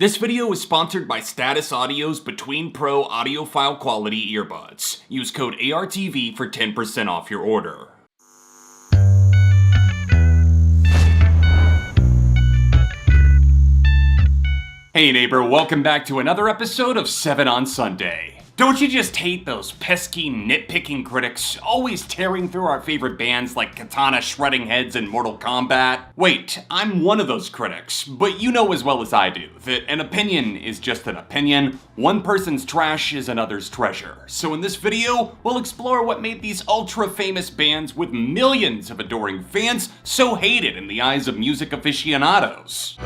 This video is sponsored by Status Audio's Between Pro audiophile quality earbuds. Use code ARTV for 10% off your order. Hey neighbor, welcome back to another episode of 7 on Sunday. Don't you just hate those pesky, nitpicking critics always tearing through our favorite bands like Katana shredding heads in Mortal Kombat? Wait, I'm one of those critics, but you know as well as I do that an opinion is just an opinion. One person's trash is another's treasure. So in this video, we'll explore what made these ultra-famous bands with millions of adoring fans so hated in the eyes of music aficionados.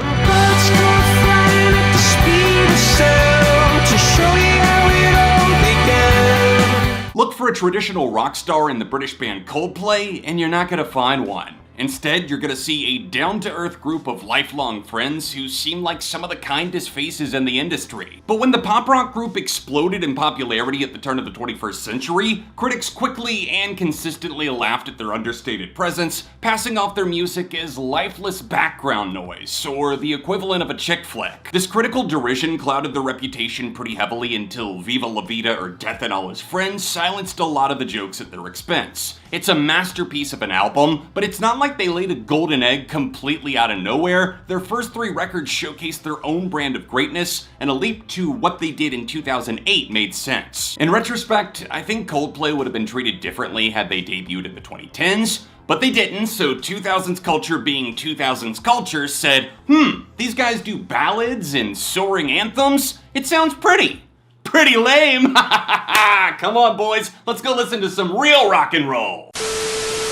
Look for a traditional rock star in the British band Coldplay, and you're not gonna find one. Instead, you're gonna see a down-to-earth group of lifelong friends who seem like some of the kindest faces in the industry. But when the pop rock group exploded in popularity at the turn of the 21st century, critics quickly and consistently laughed at their understated presence, passing off their music as lifeless background noise, or the equivalent of a chick flick. This critical derision clouded their reputation pretty heavily until Viva La Vida or Death and All His Friends silenced a lot of the jokes at their expense. It's a masterpiece of an album, but it's not like they laid a golden egg completely out of nowhere. Their first 3 records showcased their own brand of greatness, and a leap to what they did in 2008 made sense. In retrospect, I think Coldplay would have been treated differently had they debuted in the 2010s, but they didn't, so 2000s culture being 2000s culture said, these guys do ballads and soaring anthems? It sounds pretty lame. Come on boys, let's go listen to some real rock and roll.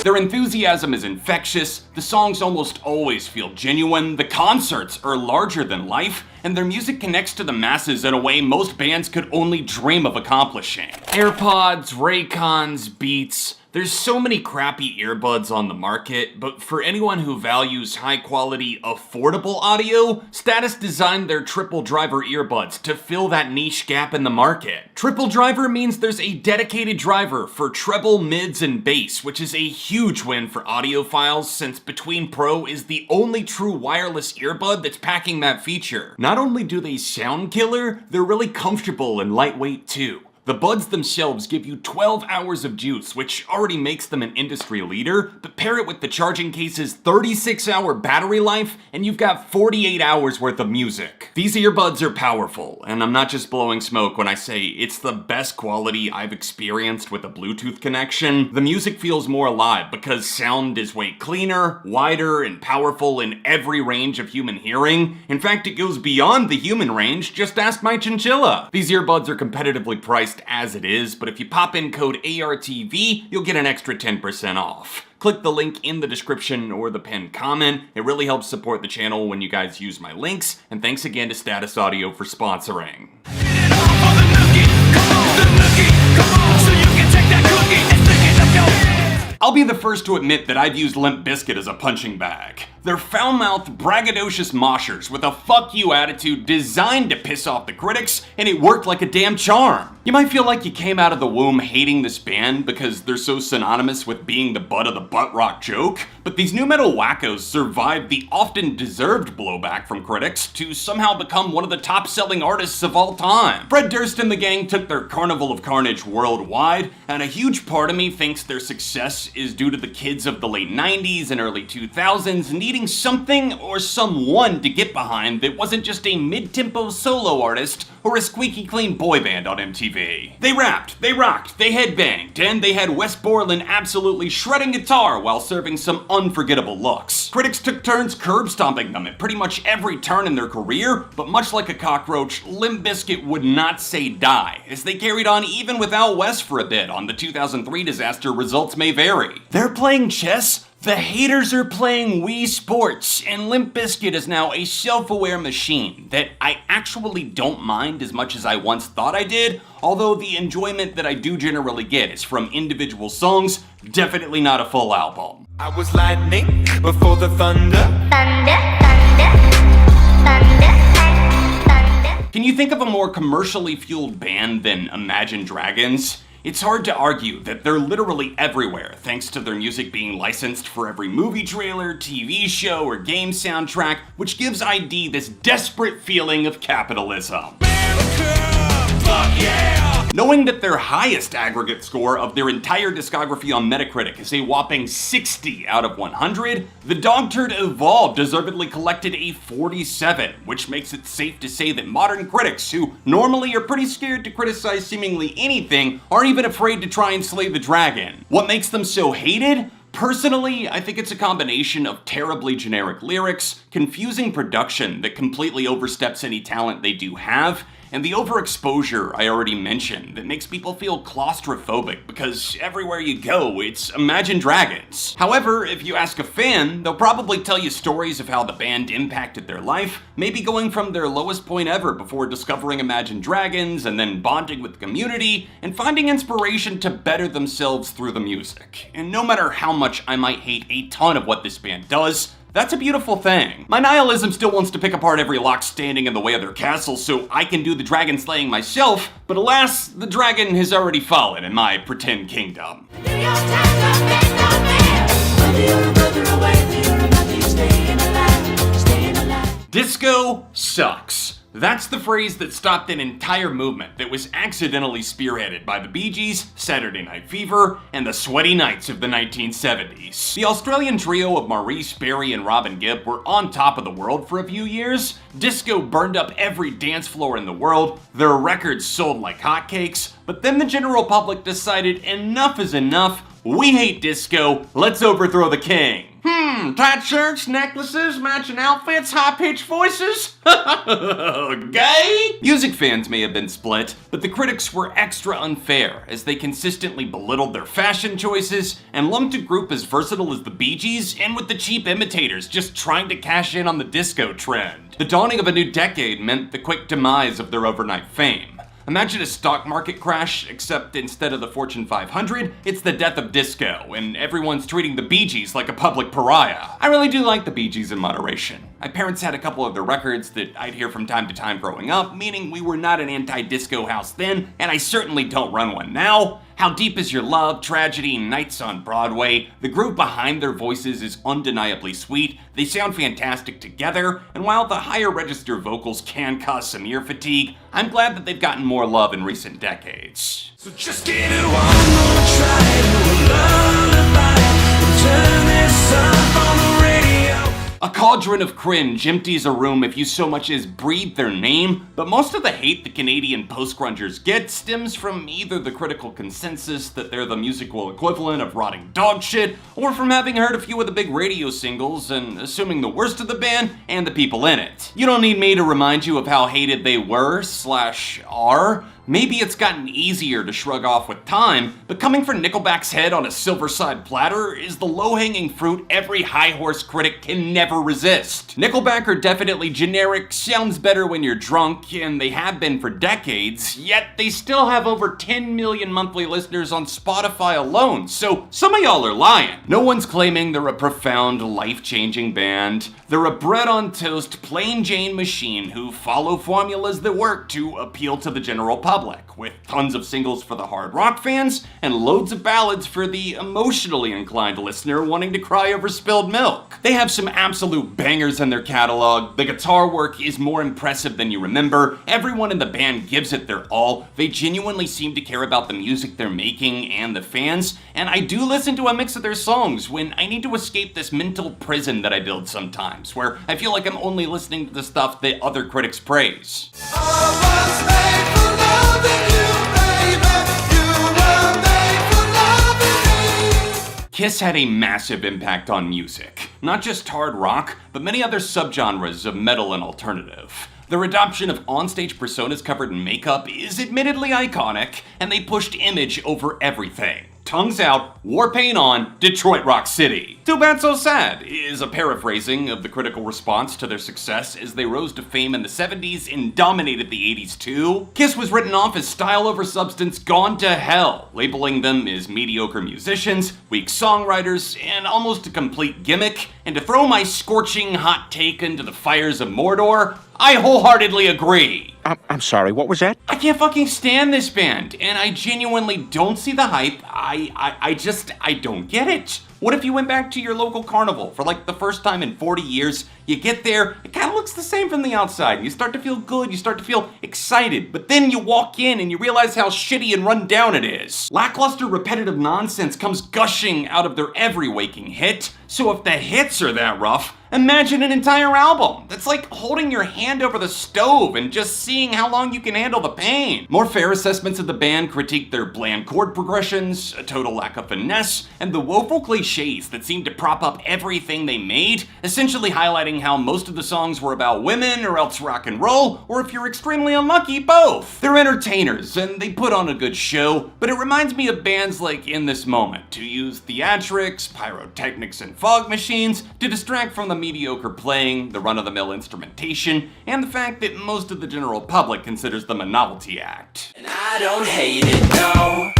Their enthusiasm is infectious, the songs almost always feel genuine, the concerts are larger than life, and their music connects to the masses in a way most bands could only dream of accomplishing. AirPods, Raycons, Beats. There's so many crappy earbuds on the market, but for anyone who values high-quality, affordable audio, Status designed their triple driver earbuds to fill that niche gap in the market. Triple driver means there's a dedicated driver for treble, mids, and bass, which is a huge win for audiophiles since Between Pro is the only true wireless earbud that's packing that feature. Not only do they sound killer, they're really comfortable and lightweight too. The buds themselves give you 12 hours of juice, which already makes them an industry leader, but pair it with the charging case's 36-hour battery life, and you've got 48 hours worth of music. These earbuds are powerful, and I'm not just blowing smoke when I say it's the best quality I've experienced with a Bluetooth connection. The music feels more alive because sound is way cleaner, wider, and powerful in every range of human hearing. In fact, it goes beyond the human range, just ask my chinchilla. These earbuds are competitively priced as it is, but if you pop in code ARTV, you'll get an extra 10% off. Click the link in the description or the pinned comment. It really helps support the channel when you guys use my links, and thanks again to Status Audio for sponsoring. I'll be the first to admit that I've used Limp Bizkit as a punching bag. They're foul-mouthed, braggadocious moshers with a fuck you attitude designed to piss off the critics, and it worked like a damn charm. You might feel like you came out of the womb hating this band because they're so synonymous with being the butt of the butt rock joke, but these nu metal wackos survived the often deserved blowback from critics to somehow become one of the top-selling artists of all time. Fred Durst and the gang took their Carnival of Carnage worldwide, and a huge part of me thinks their success is due to the kids of the late 90s and early 2000s needing something or someone to get behind that wasn't just a mid-tempo solo artist or a squeaky clean boy band on MTV. They rapped, they rocked, they headbanged, and they had Wes Borland absolutely shredding guitar while serving some unforgettable looks. Critics took turns curb stomping them at pretty much every turn in their career, but much like a cockroach, Limp Bizkit would not say die, as they carried on even without Wes for a bit on the 2003 disaster Results May Vary. They're playing chess? The haters are playing Wii Sports, and Limp Bizkit is now a self-aware machine that I actually don't mind as much as I once thought I did, although the enjoyment that I do generally get is from individual songs, definitely not a full album. I was lightning before the thunder. Can you think of a more commercially fueled band than Imagine Dragons? It's hard to argue that they're literally everywhere thanks to their music being licensed for every movie trailer, TV show, or game soundtrack, which gives ID this desperate feeling of capitalism. Fuck yeah! Knowing that their highest aggregate score of their entire discography on Metacritic is a whopping 60 out of 100, the dog turd Evolve deservedly collected a 47, which makes it safe to say that modern critics, who normally are pretty scared to criticize seemingly anything, aren't even afraid to try and slay the dragon. What makes them so hated? Personally, I think it's a combination of terribly generic lyrics, confusing production that completely oversteps any talent they do have, and the overexposure I already mentioned that makes people feel claustrophobic because everywhere you go, it's Imagine Dragons. However, if you ask a fan, they'll probably tell you stories of how the band impacted their life, maybe going from their lowest point ever before discovering Imagine Dragons and then bonding with the community and finding inspiration to better themselves through the music. And no matter how much I might hate a ton of what this band does, that's a beautiful thing. My nihilism still wants to pick apart every lock standing in the way of their castle so I can do the dragon slaying myself, but alas, the dragon has already fallen in my pretend kingdom. Disco sucks. That's the phrase that stopped an entire movement that was accidentally spearheaded by the Bee Gees, Saturday Night Fever, and the Sweaty Nights of the 1970s. The Australian trio of Maurice, Barry, and Robin Gibb were on top of the world for a few years. Disco burned up every dance floor in the world, their records sold like hotcakes, but then the general public decided enough is enough, we hate disco, let's overthrow the king. Tight shirts, necklaces, matching outfits, high-pitched voices? Gay? Music fans may have been split, but the critics were extra unfair as they consistently belittled their fashion choices and lumped a group as versatile as the Bee Gees in with the cheap imitators just trying to cash in on the disco trend. The dawning of a new decade meant the quick demise of their overnight fame. Imagine a stock market crash, except instead of the Fortune 500, it's the death of disco, and everyone's treating the Bee Gees like a public pariah. I really do like the Bee Gees in moderation. My parents had a couple of their records that I'd hear from time to time growing up, meaning we were not an anti-disco house then, and I certainly don't run one now. How Deep Is Your Love, Tragedy, Nights on Broadway, the group behind their voices is undeniably sweet, they sound fantastic together, and while the higher register vocals can cause some ear fatigue, I'm glad that they've gotten more love in recent decades. So just give it one more try to a lullaby and turn this up on the radio. A cauldron of cringe empties a room if you so much as breathe their name, but most of the hate the Canadian post-grungers get stems from either the critical consensus that they're the musical equivalent of rotting dog shit, or from having heard a few of the big radio singles and assuming the worst of the band and the people in it. You don't need me to remind you of how hated they were/are. Maybe it's gotten easier to shrug off with time, but coming for Nickelback's head on a silver side platter is the low-hanging fruit every high horse critic can never resist. Nickelback are definitely generic, sounds better when you're drunk, and they have been for decades, yet they still have over 10 million monthly listeners on Spotify alone, so some of y'all are lying. No one's claiming they're a profound, life-changing band. They're a bread-on-toast, plain Jane machine who follow formulas that work to appeal to the general public, with tons of singles for the hard rock fans and loads of ballads for the emotionally inclined listener wanting to cry over spilled milk. They have some absolute bangers in their catalog, the guitar work is more impressive than you remember, everyone in the band gives it their all, they genuinely seem to care about the music they're making and the fans, and I do listen to a mix of their songs when I need to escape this mental prison that I build sometimes, where I feel like I'm only listening to the stuff that other critics praise. Kiss had a massive impact on music. Not just hard rock, but many other subgenres of metal and alternative. Their adoption of onstage personas covered in makeup is admittedly iconic, and they pushed image over everything. Tongues out, war paint on, Detroit Rock City. Too Bad So Sad is a paraphrasing of the critical response to their success as they rose to fame in the 70s and dominated the 80s too. Kiss was written off as style over substance gone to hell, labeling them as mediocre musicians, weak songwriters, and almost a complete gimmick. And to throw my scorching hot take into the fires of Mordor, I wholeheartedly agree. I'm sorry, what was that? I can't fucking stand this band, and I genuinely don't see the hype. I don't get it. What if you went back to your local carnival for like the first time in 40 years? You get there, it kind of looks the same from the outside. You start to feel good, you start to feel excited, but then you walk in and you realize how shitty and run down it is. Lackluster, repetitive nonsense comes gushing out of their every waking hit. So if the hits are that rough, imagine an entire album. That's like holding your hand over the stove and just seeing how long you can handle the pain. More fair assessments of the band critique their bland chord progressions, a total lack of finesse, and the woeful cliches that seem to prop up everything they made, essentially highlighting how most of the songs were about women or else rock and roll, or if you're extremely unlucky, both. They're entertainers and they put on a good show, but it reminds me of bands like In This Moment, who use theatrics, pyrotechnics, and fog machines to distract from the mediocre playing, the run-of-the-mill instrumentation, and the fact that most of the general public considers them a novelty act. And I don't hate it, no.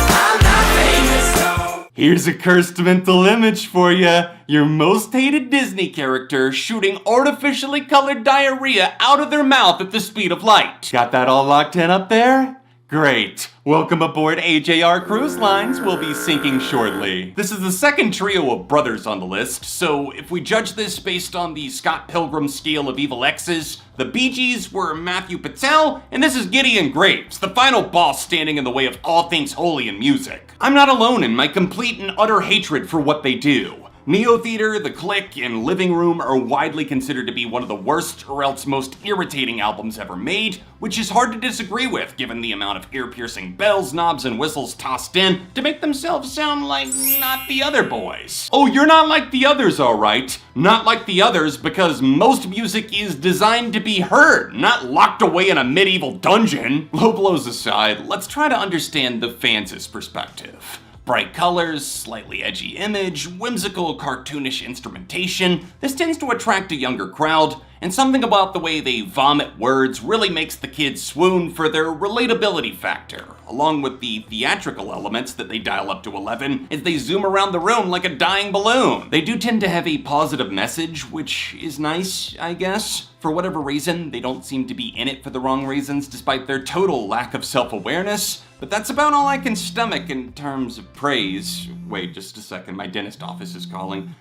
I'm not famous, no. Here's a cursed mental image for ya. Your most hated Disney character shooting artificially colored diarrhea out of their mouth at the speed of light. Got that all locked in up there? Great. Welcome aboard AJR Cruise Lines. We'll be sinking shortly. This is the second trio of brothers on the list, so if we judge this based on the Scott Pilgrim scale of evil exes, the Bee Gees were Matthew Patel, and this is Gideon Graves, the final boss standing in the way of all things holy in music. I'm not alone in my complete and utter hatred for what they do. Neo Theater, The Click, and Living Room are widely considered to be one of the worst or else most irritating albums ever made, which is hard to disagree with given the amount of ear-piercing bells, knobs, and whistles tossed in to make themselves sound like not the other boys. Oh, you're not like the others, alright. Not like the others because most music is designed to be heard, not locked away in a medieval dungeon. Low blows aside, let's try to understand the fans' perspective. Bright colors, slightly edgy image, whimsical cartoonish instrumentation, this tends to attract a younger crowd, and something about the way they vomit words really makes the kids swoon for their relatability factor, along with the theatrical elements that they dial up to 11 as they zoom around the room like a dying balloon. They do tend to have a positive message, which is nice, I guess. For whatever reason, they don't seem to be in it for the wrong reasons despite their total lack of self-awareness, but that's about all I can stomach in terms of praise. Wait just a second, my dentist office is calling.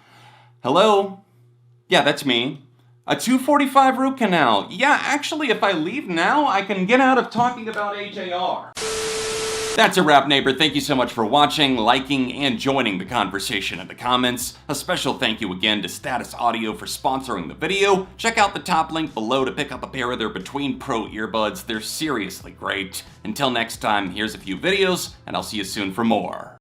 Hello? Yeah, that's me. A 245 root canal. Yeah, actually, if I leave now, I can get out of talking about AJR. That's a wrap, neighbor. Thank you so much for watching, liking, and joining the conversation in the comments. A special thank you again to Status Audio for sponsoring the video. Check out the top link below to pick up a pair of their Between Pro earbuds. They're seriously great. Until next time, here's a few videos, and I'll see you soon for more.